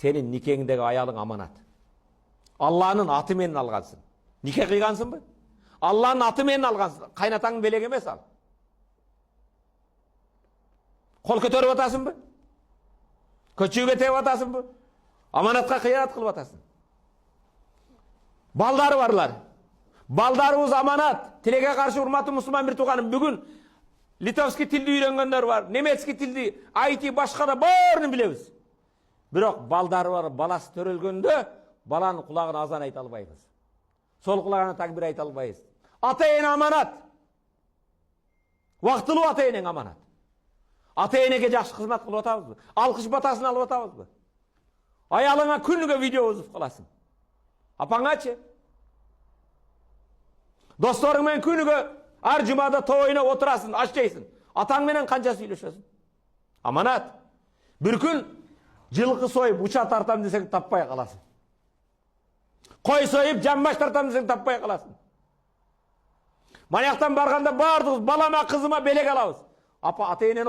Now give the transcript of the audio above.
Senin nikengdегі аялың аманат. Алланың аты менен алғансың. Нике қиғансың ба? Алланың аты менен алғансың. Қайнатаң белек емес ал. Қол көтеріп атасың ба? Көчеге теп атасың ба? Аманатқа қиянат қылып атасың. Балдары барлар. Балдарыбыз аманат. Тилекке каршы урматтуу мусулман бир тууганым, бүгүн литовский тилди үйрөнгөндөр бар, немецкий тилди, айти башка да баарын билебиз. Бирок балдары бар, баласы төрөлгөндө баланын кулагына азан айта албайбыз. Сол кулагына такбир айта албайбыз. Ата-эне аманат. Вактылуу ата-энең аманат. Ата-энеге жакшы кызмат кылып атабызбы? Алкыш батасын алып атабызбы? Аялыңа күнүгө видео узуп каласың. Апаңачы? Досторың менен күнүгө ар жумада тойуна отурасың, аш жейсиң. Атаң менен канча сүйлөшөсүң? Аманат. Бир күн жылкы союп уча тартам десең таппай каласың. Кой союп жамбаш тартам десең таппай каласың. Манаяктан барганда баардыгыбыз балама, кызыма белек алабыз. Апа ата-энени